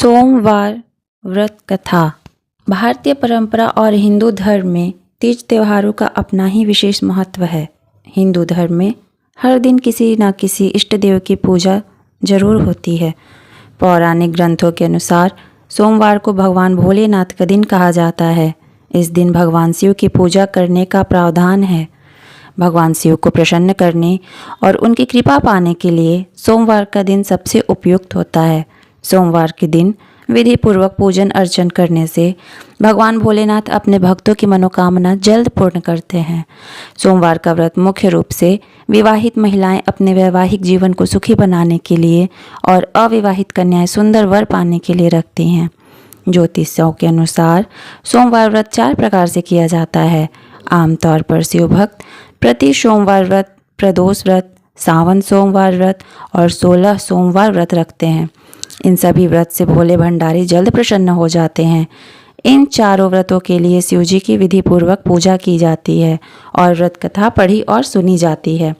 सोमवार व्रत कथा। भारतीय परंपरा और हिंदू धर्म में तीज त्योहारों का अपना ही विशेष महत्व है। हिंदू धर्म में हर दिन किसी न किसी इष्ट देव की पूजा जरूर होती है। पौराणिक ग्रंथों के अनुसार सोमवार को भगवान भोलेनाथ का दिन कहा जाता है। इस दिन भगवान शिव की पूजा करने का प्रावधान है। भगवान शिव को प्रसन्न करने और उनकी कृपा पाने के लिए सोमवार का दिन सबसे उपयुक्त होता है। सोमवार के दिन विधि पूर्वक पूजन अर्चन करने से भगवान भोलेनाथ अपने भक्तों की मनोकामना जल्द पूर्ण करते हैं। सोमवार का व्रत मुख्य रूप से विवाहित महिलाएं अपने वैवाहिक जीवन को सुखी बनाने के लिए और अविवाहित कन्याएं सुंदर वर पाने के लिए रखती हैं। ज्योतिषों के अनुसार सोमवार व्रत 4 प्रकार से किया जाता है। आमतौर पर शिव भक्त प्रति सोमवार व्रत, प्रदोष व्रत, सावन सोमवार व्रत और 16 सोमवार व्रत रखते हैं। इन सभी व्रत से भोले भंडारी जल्द प्रसन्न हो जाते हैं। इन चारों व्रतों के लिए शिव जी की विधि पूर्वक पूजा की जाती है और व्रत कथा पढ़ी और सुनी जाती है।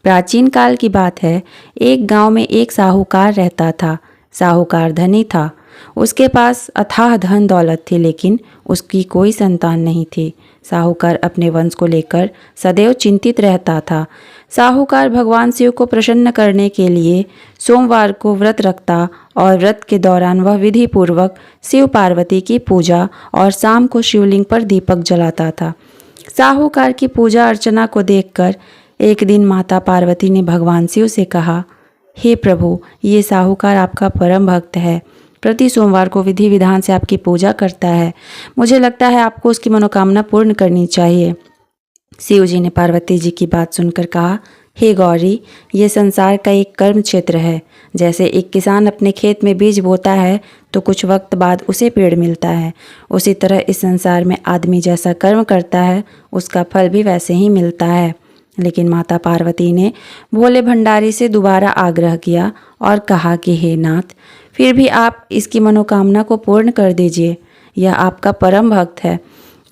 प्राचीन काल की बात है, एक गांव में एक साहूकार रहता था। साहूकार धनी था, उसके पास अथाह धन दौलत थी, लेकिन उसकी कोई संतान नहीं थी। साहूकार अपने वंश को लेकर सदैव चिंतित रहता था। साहूकार भगवान शिव को प्रसन्न करने के लिए सोमवार को व्रत रखता और व्रत के दौरान वह विधि पूर्वक शिव पार्वती की पूजा और शाम को शिवलिंग पर दीपक जलाता था। साहूकार की पूजा अर्चना को देखकर एक दिन माता पार्वती ने भगवान शिव से कहा, हे प्रभु, ये साहूकार आपका परम भक्त है, प्रति सोमवार को विधि विधान से आपकी पूजा करता है। मुझे लगता है आपको उसकी मनोकामना पूर्ण करनी चाहिए। शिव जी ने पार्वती जी की बात सुनकर कहा, हे गौरी, ये संसार का एक कर्म क्षेत्र है। जैसे एक किसान अपने खेत में बीज बोता है तो कुछ वक्त बाद उसे पेड़ मिलता है, उसी तरह इस संसार में आदमी जैसा कर्म करता है उसका फल भी वैसे ही मिलता है। लेकिन माता पार्वती ने भोले भंडारी से दोबारा आग्रह किया और कहा कि हे नाथ, फिर भी आप इसकी मनोकामना को पूर्ण कर दीजिए। यह आपका परम भक्त है।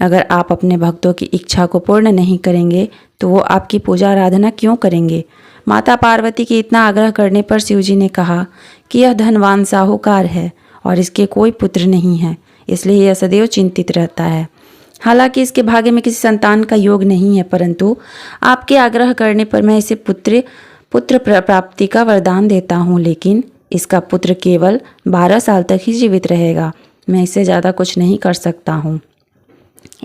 अगर आप अपने भक्तों की इच्छा को पूर्ण नहीं करेंगे तो वो आपकी पूजा आराधना क्यों करेंगे। माता पार्वती के इतना आग्रह करने पर शिवजी ने कहा कि यह धनवान साहूकार है और इसके कोई पुत्र नहीं है, इसलिए यह सदैव चिंतित रहता है। हालांकि इसके भाग्य में किसी संतान का योग नहीं है, परंतु आपके आग्रह करने पर मैं इसे पुत्र प्राप्ति का वरदान देता हूँ, लेकिन इसका पुत्र केवल 12 साल तक ही जीवित रहेगा। मैं इससे ज़्यादा कुछ नहीं कर सकता हूँ।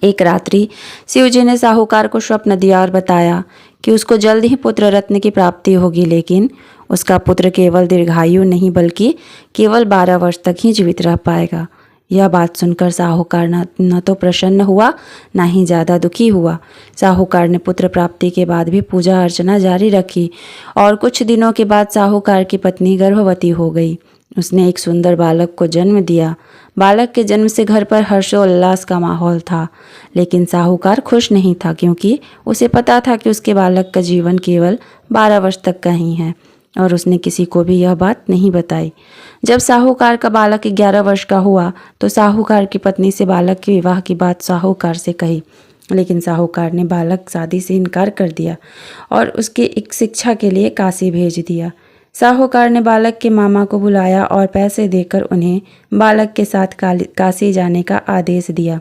एक रात्रि शिवजी ने साहूकार को स्वप्न दिया और बताया कि उसको जल्द ही पुत्र रत्न की प्राप्ति होगी, लेकिन उसका पुत्र केवल दीर्घायु नहीं बल्कि केवल 12 वर्ष तक ही जीवित रह पाएगा। यह बात सुनकर साहूकार न तो प्रसन्न हुआ न ही ज़्यादा दुखी हुआ। साहूकार ने पुत्र प्राप्ति के बाद भी पूजा अर्चना जारी रखी और कुछ दिनों के बाद साहूकार की पत्नी गर्भवती हो गई। उसने एक सुंदर बालक को जन्म दिया। बालक के जन्म से घर पर हर्षोल्लास का माहौल था, लेकिन साहूकार खुश नहीं था, क्योंकि उसे पता था कि उसके बालक का जीवन केवल 12 वर्ष तक का ही है और उसने किसी को भी यह बात नहीं बताई। जब साहूकार का बालक 11 वर्ष का हुआ तो साहूकार की पत्नी से बालक के विवाह की बात साहूकार से कही, लेकिन साहूकार ने बालक शादी से इनकार कर दिया और उसके एक शिक्षा के लिए काशी भेज दिया। साहूकार ने बालक के मामा को बुलाया और पैसे देकर उन्हें बालक के साथ काशी जाने का आदेश दिया।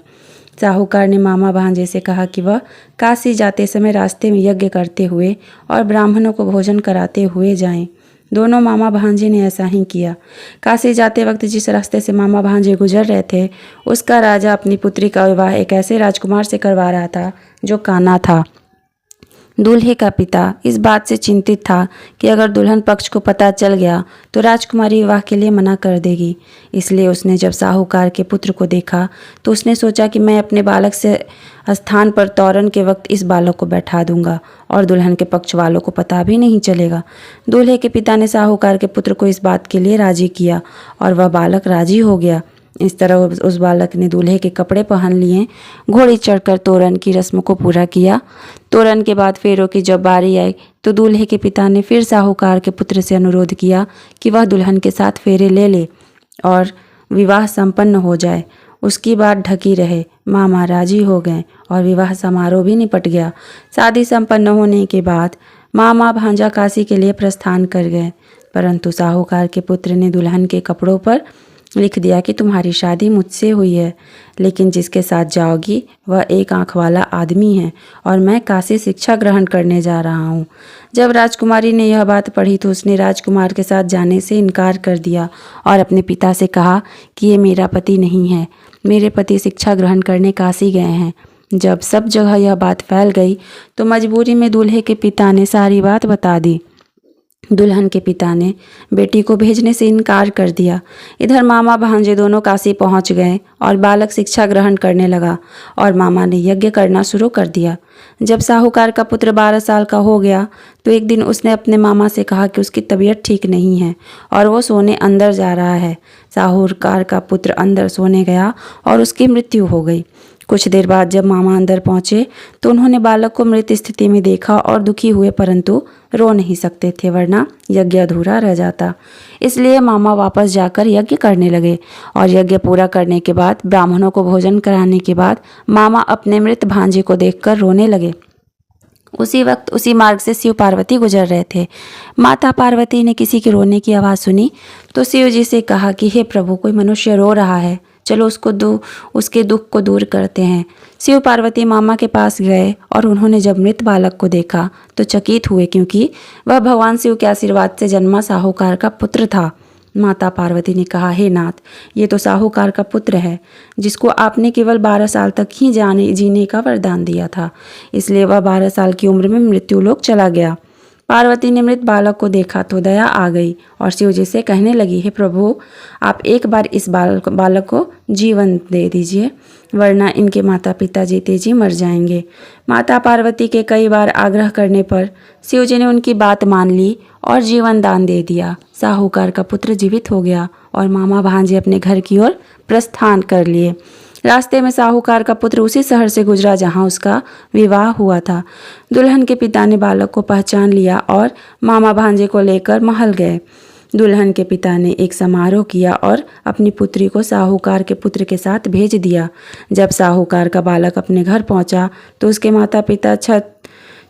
साहूकार ने मामा भांजे से कहा कि वह काशी जाते समय रास्ते में यज्ञ करते हुए और ब्राह्मणों को भोजन कराते हुए जाएं। दोनों मामा भांजे ने ऐसा ही किया। काशी जाते वक्त जिस रास्ते से मामा भांजे गुजर रहे थे, उसका राजा अपनी पुत्री का विवाह एक ऐसे राजकुमार से करवा रहा था जो काना था। दूल्हे का पिता इस बात से चिंतित था कि अगर दुल्हन पक्ष को पता चल गया तो राजकुमारी विवाह के लिए मना कर देगी। इसलिए उसने जब साहूकार के पुत्र को देखा तो उसने सोचा कि मैं अपने बालक से स्थान पर तोरण के वक्त इस बालक को बैठा दूंगा और दुल्हन के पक्ष वालों को पता भी नहीं चलेगा। दूल्हे के पिता ने साहूकार के पुत्र को इस बात के लिए राजी किया और वह बालक राजी हो गया। इस तरह उस बालक ने दूल्हे के कपड़े पहन लिए, घोड़ी चढ़कर तोरण की रस्म को पूरा किया। तोरण के बाद फेरों की जब बारी आई तो दूल्हे के पिता ने फिर साहूकार के पुत्र से अनुरोध किया कि वह दुल्हन के साथ फेरे ले ले और विवाह संपन्न हो जाए। उसकी बात ढकी रहे। मामा राजी हो गए और विवाह समारोह भी निपट गया। शादी संपन्न होने के बाद मामा भांजा काशी के लिए प्रस्थान कर गए, परंतु साहूकार के पुत्र ने दुल्हन के कपड़ों पर लिख दिया कि तुम्हारी शादी मुझसे हुई है, लेकिन जिसके साथ जाओगी वह एक आँख वाला आदमी है और मैं काशी शिक्षा ग्रहण करने जा रहा हूँ। जब राजकुमारी ने यह बात पढ़ी तो उसने राजकुमार के साथ जाने से इनकार कर दिया और अपने पिता से कहा कि ये मेरा पति नहीं है, मेरे पति शिक्षा ग्रहण करने काशी गए हैं। जब सब जगह यह बात फैल गई तो मजबूरी में दूल्हे के पिता ने सारी बात बता दी। दुल्हन के पिता ने बेटी को भेजने से इनकार कर दिया। इधर मामा भांजे दोनों काशी पहुंच गए और बालक शिक्षा ग्रहण करने लगा और मामा ने यज्ञ करना शुरू कर दिया। जब साहूकार का पुत्र 12 साल का हो गया तो एक दिन उसने अपने मामा से कहा कि उसकी तबीयत ठीक नहीं है और वो सोने अंदर जा रहा है। साहूकार का पुत्र अंदर सोने गया और उसकी मृत्यु हो गई। कुछ देर बाद जब मामा अंदर पहुंचे तो उन्होंने बालक को मृत स्थिति में देखा और दुखी हुए, परंतु रो नहीं सकते थे वरना यज्ञ अधूरा रह जाता। इसलिए मामा वापस जाकर यज्ञ करने लगे और यज्ञ पूरा करने के बाद ब्राह्मणों को भोजन कराने के बाद मामा अपने मृत भांजे को देखकर रोने लगे। उसी वक्त उसी मार्ग से शिव पार्वती गुजर रहे थे। माता पार्वती ने किसी के रोने की आवाज़ सुनी तो शिव जी से कहा कि हे प्रभु, कोई मनुष्य रो रहा है, चलो उसके दुख को दूर करते हैं। शिव पार्वती मामा के पास गए और उन्होंने जब मृत बालक को देखा तो चकित हुए, क्योंकि वह भगवान शिव के आशीर्वाद से जन्मा साहूकार का पुत्र था। माता पार्वती ने कहा, हे नाथ, ये तो साहूकार का पुत्र है जिसको आपने केवल 12 साल तक ही जीने का वरदान दिया था, इसलिए वह 12 साल की उम्र में मृत्युलोक चला गया। पार्वती ने मृत बालक को देखा तो दया आ गई और शिव जी से कहने लगी, हे प्रभु, आप एक बार इस बालक को जीवन दे दीजिए, वरना इनके माता पिता जीते जी मर जाएंगे। माता पार्वती के कई बार आग्रह करने पर शिव जी ने उनकी बात मान ली और जीवन दान दे दिया। साहूकार का पुत्र जीवित हो गया और मामा भांजे अपने घर की ओर प्रस्थान कर लिए। रास्ते में साहूकार का पुत्र उसी शहर से गुजरा जहां उसका विवाह हुआ था। दुल्हन के पिता ने बालक को पहचान लिया और मामा भांजे को लेकर महल गए। दुल्हन के पिता ने एक समारोह किया और अपनी पुत्री को साहूकार के पुत्र के साथ भेज दिया। जब साहूकार का बालक अपने घर पहुंचा तो उसके माता पिता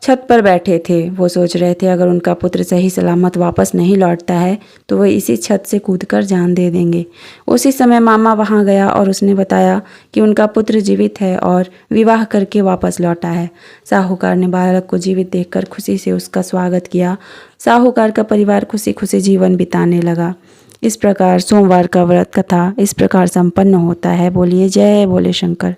छत पर बैठे थे। वो सोच रहे थे अगर उनका पुत्र सही सलामत वापस नहीं लौटता है तो वह इसी छत से कूदकर जान दे देंगे। उसी समय मामा वहां गया और उसने बताया कि उनका पुत्र जीवित है और विवाह करके वापस लौटा है। साहूकार ने बालक को जीवित देखकर खुशी से उसका स्वागत किया। साहूकार का परिवार खुशी खुशी जीवन बिताने लगा। इस प्रकार सोमवार का व्रत कथा इस प्रकार संपन्न होता है। बोलिए जय बोले शंकर।